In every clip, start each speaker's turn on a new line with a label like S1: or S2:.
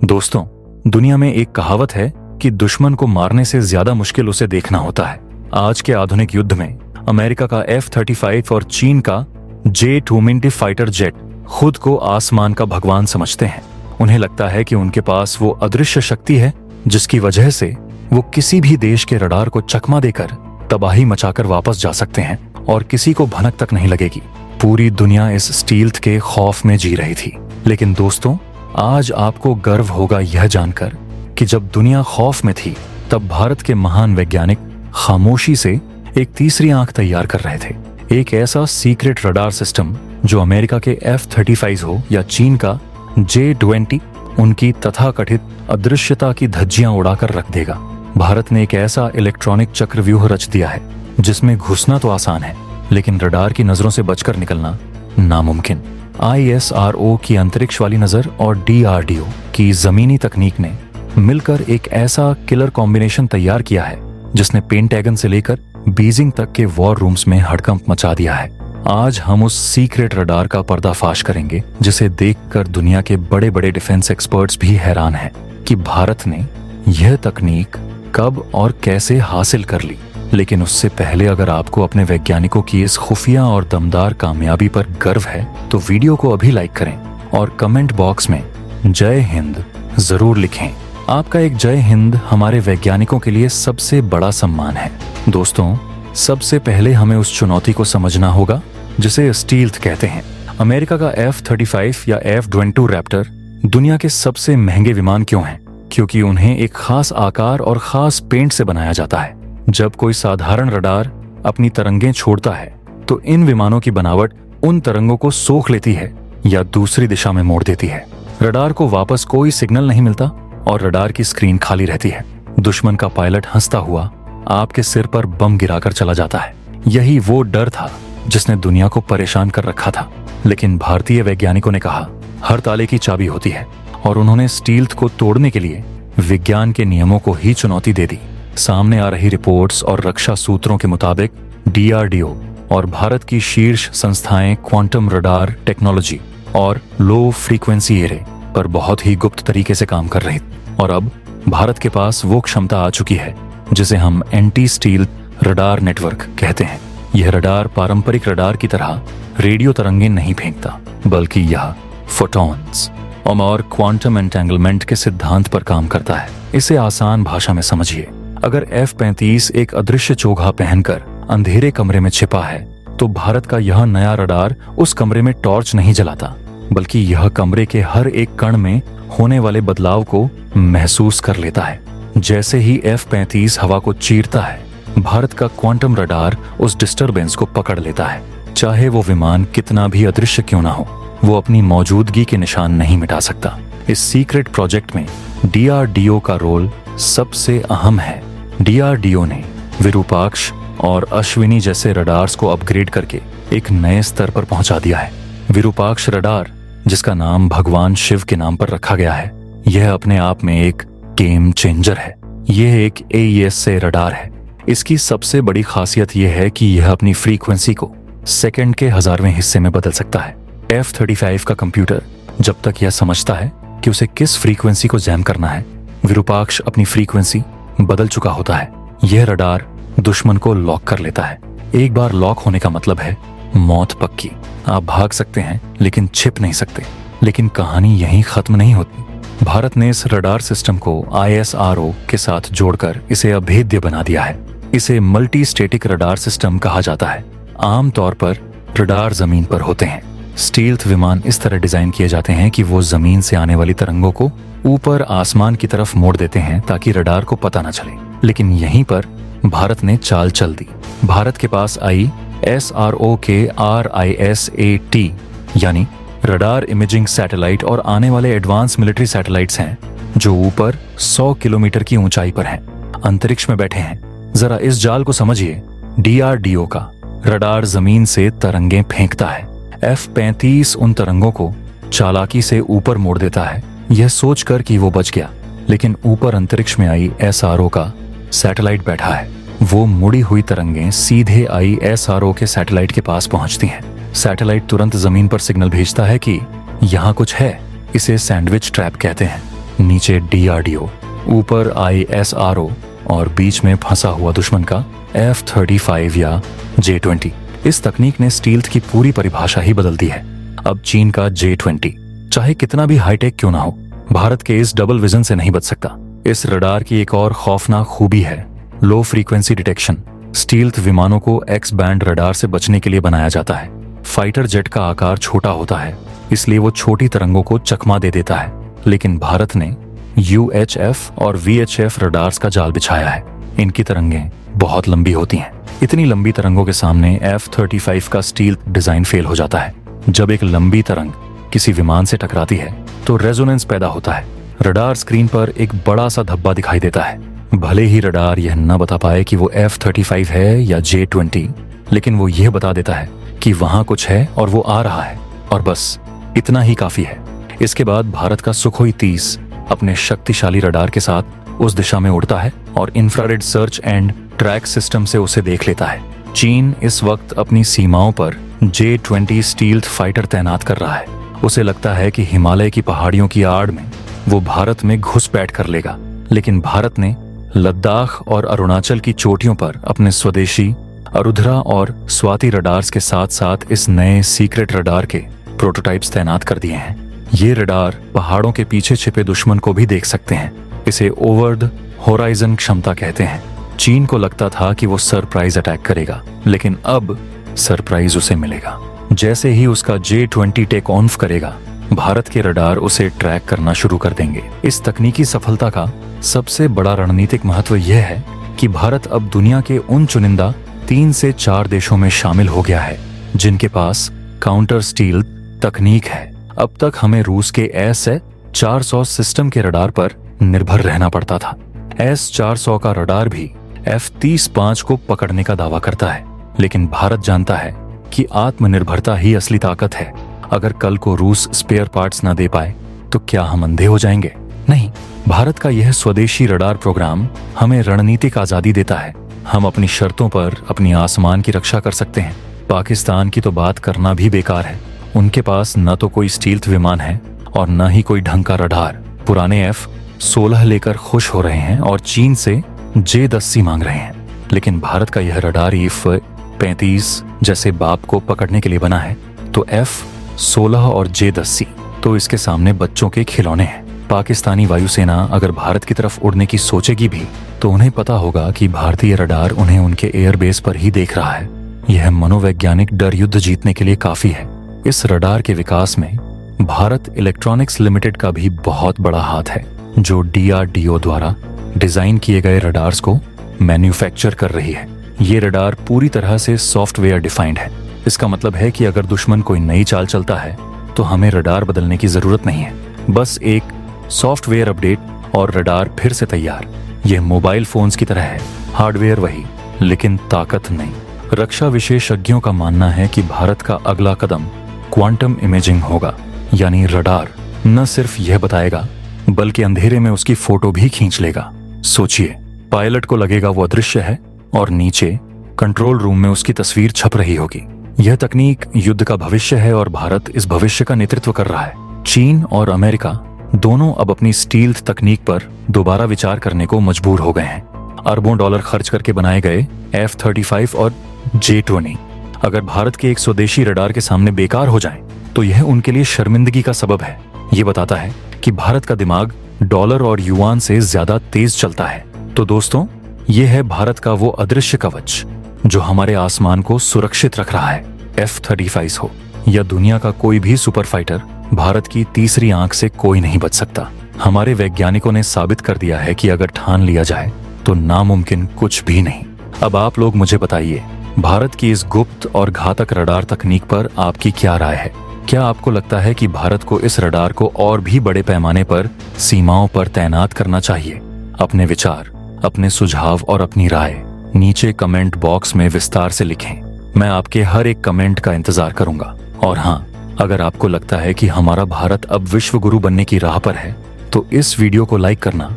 S1: दोस्तों, दुनिया में एक कहावत है कि दुश्मन को मारने से ज्यादा मुश्किल उसे देखना होता है। आज के आधुनिक युद्ध में अमेरिका का F-35 और चीन का J-220 फाइटर जेट खुद को आसमान का भगवान समझते हैं। उन्हें लगता है कि उनके पास वो अदृश्य शक्ति है जिसकी वजह से वो किसी भी देश के रडार को चकमा देकर तबाही मचाकर वापस जा सकते हैं और किसी को भनक तक नहीं लगेगी। पूरी दुनिया इस स्टील्थ के खौफ में जी रही थी। लेकिन दोस्तों, आज आपको गर्व होगा यह जानकर कि जब दुनिया खौफ में थी तब भारत के महान वैज्ञानिक खामोशी से एक तीसरी आंख तैयार कर रहे थे। एक ऐसा सीक्रेट रडार सिस्टम जो अमेरिका के F-35 हो या चीन का J-20 उनकी तथाकथित अदृश्यता की धज्जियां उड़ाकर रख देगा। भारत ने एक ऐसा इलेक्ट्रॉनिक चक्रव्यूह रच दिया है जिसमें घुसना तो आसान है लेकिन रडार की नजरों से बचकर निकलना नामुमकिन। ISRO की अंतरिक्ष वाली नजर और DRDO की जमीनी तकनीक ने मिलकर एक ऐसा किलर कॉम्बिनेशन तैयार किया है जिसने पेंटागन से लेकर बीजिंग तक के वॉर रूम्स में हड़कंप मचा दिया है। आज हम उस सीक्रेट रडार का पर्दाफाश करेंगे जिसे देखकर दुनिया के बड़े बड़े डिफेंस एक्सपर्ट्स भी हैरान हैं कि भारत ने यह तकनीक कब और कैसे हासिल कर ली। लेकिन उससे पहले अगर आपको अपने वैज्ञानिकों की इस खुफिया और दमदार कामयाबी पर गर्व है तो वीडियो को अभी लाइक करें और कमेंट बॉक्स में जय हिंद जरूर लिखें। आपका एक जय हिंद हमारे वैज्ञानिकों के लिए सबसे बड़ा सम्मान है। दोस्तों, सबसे पहले हमें उस चुनौती को समझना होगा जिसे स्टील्थ कहते हैं। अमेरिका का F-35 या F-22 रैप्टर दुनिया के सबसे महंगे विमान क्यों हैं? क्योंकि उन्हें एक खास आकार और खास पेंट से बनाया जाता है। जब कोई साधारण रडार अपनी तरंगें छोड़ता है तो इन विमानों की बनावट उन तरंगों को सोख लेती है या दूसरी दिशा में मोड़ देती है। रडार को वापस कोई सिग्नल नहीं मिलता और रडार की स्क्रीन खाली रहती है। दुश्मन का पायलट हंसता हुआ आपके सिर पर बम गिराकर चला जाता है। यही वो डर था जिसने दुनिया को परेशान कर रखा था। लेकिन भारतीय वैज्ञानिकों ने कहा, हर ताले की चाबी होती है, और उन्होंने स्टील्थ को तोड़ने के लिए विज्ञान के नियमों को ही चुनौती दे दी। सामने आ रही रिपोर्ट्स और रक्षा सूत्रों के मुताबिक DRDO और भारत की शीर्ष संस्थाएं क्वांटम रडार टेक्नोलॉजी और लो फ्रीक्वेंसी एरे पर बहुत ही गुप्त तरीके से काम कर रही। और अब भारत के पास वो क्षमता आ चुकी है जिसे हम एंटी स्टील्थ रडार नेटवर्क कहते हैं। यह रडार पारंपरिक रडार की तरह रेडियो तरंगें नहीं फेंकता, बल्कि यह फोटॉन्स और क्वांटम एंटेंगलमेंट के सिद्धांत पर काम करता है। इसे आसान भाषा में समझिए, अगर F-35 एक अदृश्य चोगा पहनकर अंधेरे कमरे में छिपा है तो भारत का यह नया रडार उस कमरे में टॉर्च नहीं जलाता, बल्कि यह कमरे के हर एक कण में होने वाले बदलाव को महसूस कर लेता है। जैसे ही F-35 हवा को चीरता है, भारत का क्वांटम रडार उस डिस्टरबेंस को पकड़ लेता है। चाहे वो विमान कितना भी अदृश्य क्यों ना हो, वो अपनी मौजूदगी के निशान नहीं मिटा सकता। इस सीक्रेट प्रोजेक्ट में DRDO का रोल सबसे अहम है। DRDO ने विरूपाक्ष और अश्विनी जैसे रडार्स को अपग्रेड करके एक नए स्तर पर पहुंचा दिया है। विरूपाक्ष रडार, जिसका नाम भगवान शिव के नाम पर रखा गया है, यह अपने आप में एक गेम चेंजर है। यह एक AES से रडार है। इसकी सबसे बड़ी खासियत यह है कि यह अपनी फ्रीक्वेंसी को सेकंड के 1000वें हिस्से में बदल सकता है। F-35 का कंप्यूटर जब तक यह समझता है कि उसे किस फ्रीक्वेंसी को जैम करना है, विरूपाक्ष अपनी फ्रीक्वेंसी बदल चुका होता है। यह रडार दुश्मन को लॉक कर लेता है। एक बार लॉक होने का मतलब है मौत पक्की। आप भाग सकते हैं लेकिन छिप नहीं सकते। लेकिन कहानी यहीं खत्म नहीं होती। भारत ने इस रडार सिस्टम को ISRO के साथ जोड़कर इसे अभेद्य बना दिया है। इसे मल्टी स्टेटिक रडार सिस्टम कहा जाता है। आमतौर पर रडार जमीन पर होते हैं। स्टील्थ विमान इस तरह डिजाइन किए जाते हैं कि वो जमीन से आने वाली तरंगों को ऊपर आसमान की तरफ मोड़ देते हैं ताकि रडार को पता न चले। लेकिन यहीं पर भारत ने चाल चल दी। भारत के पास ISRO के RISAT यानी रडार इमेजिंग सैटेलाइट और आने वाले एडवांस मिलिट्री सैटेलाइट्स हैं जो ऊपर 100 किलोमीटर की ऊंचाई पर हैं, अंतरिक्ष में बैठे हैं। जरा इस जाल को समझिए। DRDO का रडार जमीन से तरंगें फेंकता है। F-35 उन तरंगों को चालाकी से ऊपर मोड़ देता है, यह सोचकर कि वो बच गया। लेकिन ऊपर अंतरिक्ष में ISRO का सैटेलाइट बैठा है। वो मुड़ी हुई तरंगें सीधे ISRO के सैटेलाइट के पास पहुंचती हैं। सैटेलाइट तुरंत जमीन पर सिग्नल भेजता है कि यहाँ कुछ है। इसे सैंडविच ट्रैप कहते हैं। नीचे DRDO, ऊपर ISRO और बीच में फंसा हुआ दुश्मन का F-35 या J-20। इस तकनीक ने स्टील्थ की पूरी परिभाषा ही बदल दी है। अब चीन का J-20 चाहे कितना भी हाईटेक क्यों ना हो, भारत के इस डबल विजन से नहीं बच सकता। इस रडार की एक और खौफनाक खूबी है लो फ्रीक्वेंसी डिटेक्शन। स्टील्थ विमानों को एक्स बैंड रडार से बचने के लिए बनाया जाता है। फाइटर जेट का आकार छोटा होता है, इसलिए वो छोटी तरंगों को चकमा दे देता है, लेकिन भारत ने UHF और VHF रडार्स का जाल बिछाया है। इनकी तरंगें बहुत लंबी होती हैं। इतनी लंबी तरंगों के सामने F-35 का स्टील्थ डिजाइन फेल हो जाता है। जब एक लंबी तरंग किसी विमान से टकराती है तो रेजोनेंस पैदा होता है। रडार स्क्रीन पर एक बड़ा सा धब्बा दिखाई देता है। भले ही रडार यह न बता पाए कि वो F-35 है या J-20, लेकिन वो यह बता देता है कि वहां कुछ है और वो आ रहा है, और बस इतना ही काफी है। इसके बाद भारत का सुखोई 30 अपने शक्तिशाली रडार के साथ उस दिशा में उड़ता है और infrared search and track system से उसे देख लेता है। चीन इस वक्त अपनी सीमाओं पर J-20 स्टील्थ फाइटर तैनात कर रहा है। उसे लगता है कि हिमालय की पहाड़ियों की आड़ में वो भारत में घुसपैठ कर लेगा, लेकिन भारत ने लद्दाख और अरुणाचल की चोटियों पर अपने स्वदेशी अरुध्रा और स्वाति रडार्स के साथ साथ इस नए सीक्रेट रडार के प्रोटोटाइप्स तैनात कर दिए हैं। ये रडार पहाड़ों के पीछे छिपे दुश्मन को भी देख सकते हैं। इसे ओवर द होराइजन क्षमता कहते हैं। चीन को लगता था कि वो सरप्राइज अटैक करेगा, लेकिन अब सरप्राइज उसे मिलेगा। जैसे ही उसका J-20 टेक ऑफ करेगा, भारत के रडार उसे ट्रैक करना शुरू कर देंगे। इस तकनीकी सफलता का सबसे बड़ा रणनीतिक महत्व यह है कि भारत अब दुनिया के उन चुनिंदा 3 से 4 देशों में शामिल हो गया है जिनके पास काउंटर स्टील्थ तकनीक है। अब तक हमें रूस के S-400 सिस्टम के रडार पर निर्भर रहना पड़ता था। S-400 का रडार भी F-35 को पकड़ने का दावा करता है, लेकिन भारत जानता है कि आत्मनिर्भरता ही असली ताकत है। अगर कल को रूस स्पेयर पार्ट्स ना दे पाए तो क्या हम अंधे हो जाएंगे? नहीं, भारत का यह स्वदेशी रडार प्रोग्राम हमें रणनीतिक आजादी देता है। हम अपनी शर्तों पर अपनी आसमान की रक्षा कर सकते हैं। पाकिस्तान की तो बात करना भी बेकार है। उनके पास न तो कोई स्टील्थ विमान है और न ही कोई ढंग का रडार। पुराने F-16 लेकर खुश हो रहे हैं और चीन से J-10C मांग रहे हैं, लेकिन भारत का यह रडार F-35 जैसे बाप को पकड़ने के लिए बना है, तो F-16 और J-10C तो इसके सामने बच्चों के खिलौने हैं। पाकिस्तानी वायुसेना अगर भारत की तरफ उड़ने की सोचेगी भी तो उन्हें पता होगा कि भारतीय रडार उन्हें उनके एयरबेस पर ही देख रहा है। यह मनोवैज्ञानिक डर युद्ध जीतने के लिए काफी है। इस रडार के विकास में भारत इलेक्ट्रॉनिक्स लिमिटेड का भी बहुत बड़ा हाथ है, जो DRDO द्वारा डिजाइन किए गए रडार्स को मैन्युफैक्चर कर रही है। ये रडार पूरी तरह से सॉफ्टवेयर डिफाइंड है। इसका मतलब है कि अगर दुश्मन कोई नई चाल चलता है तो हमें रडार बदलने की जरूरत नहीं है। बस एक सॉफ्टवेयर अपडेट और रडार फिर से तैयार। यह मोबाइल फोन्स की तरह है, हार्डवेयर वही लेकिन ताकत नहीं। रक्षा विशेषज्ञों का मानना है कि भारत का अगला कदम क्वांटम इमेजिंग होगा, यानी रडार न सिर्फ यह बताएगा बल्कि अंधेरे में उसकी फोटो भी खींच लेगा। सोचिए, पायलट को लगेगा वो अदृश्य है और नीचे कंट्रोल रूम में उसकी तस्वीर छप रही होगी। यह तकनीक युद्ध का भविष्य है और भारत इस भविष्य का नेतृत्व कर रहा है। चीन और अमेरिका दोनों अब अपनी स्टील्थ तकनीक पर दोबारा विचार करने को मजबूर हो गए हैं। अरबों डॉलर खर्च करके बनाए गए F-35 और J-20 अगर भारत के एक स्वदेशी रडार के सामने बेकार हो जाएं, तो यह उनके लिए शर्मिंदगी का सबब है। ये बताता है कि भारत का दिमाग डॉलर और युआन से ज्यादा तेज चलता है। तो दोस्तों, ये है भारत का वो अदृश्य कवच जो हमारे आसमान को सुरक्षित रख रहा है। F-35 हो या दुनिया का कोई भी सुपर फाइटर, भारत की तीसरी आंख से कोई नहीं बच सकता। हमारे वैज्ञानिकों ने साबित कर दिया है कि अगर ठान लिया जाए तो नामुमकिन कुछ भी नहीं। अब आप लोग मुझे बताइए, भारत की इस गुप्त और घातक रडार तकनीक पर आपकी क्या राय है? क्या आपको लगता है कि भारत को इस रडार को और भी बड़े पैमाने पर सीमाओं पर तैनात करना चाहिए? अपने विचार, अपने सुझाव और अपनी राय नीचे कमेंट बॉक्स में विस्तार से लिखें। मैं आपके हर एक कमेंट का इंतजार करूंगा। और हाँ, अगर आपको लगता है कि हमारा भारत अब विश्व गुरु बनने की राह पर है, तो इस वीडियो को लाइक करना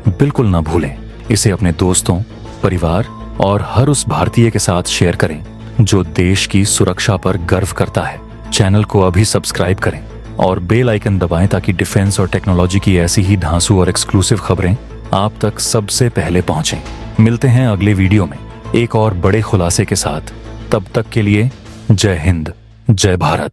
S1: बिल्कुल ना भूलें। इसे अपने दोस्तों, परिवार और हर उस भारतीय के साथ शेयर करें जो देश की सुरक्षा पर गर्व करता है। चैनल को अभी सब्सक्राइब करें और बेल आइकन दबाएं ताकि डिफेंस और टेक्नोलॉजी की ऐसी ही धांसू और एक्सक्लूसिव खबरें आप तक सबसे पहले पहुंचें। मिलते हैं अगले वीडियो में एक और बड़े खुलासे के साथ। तब तक के लिए जय हिंद, जय भारत।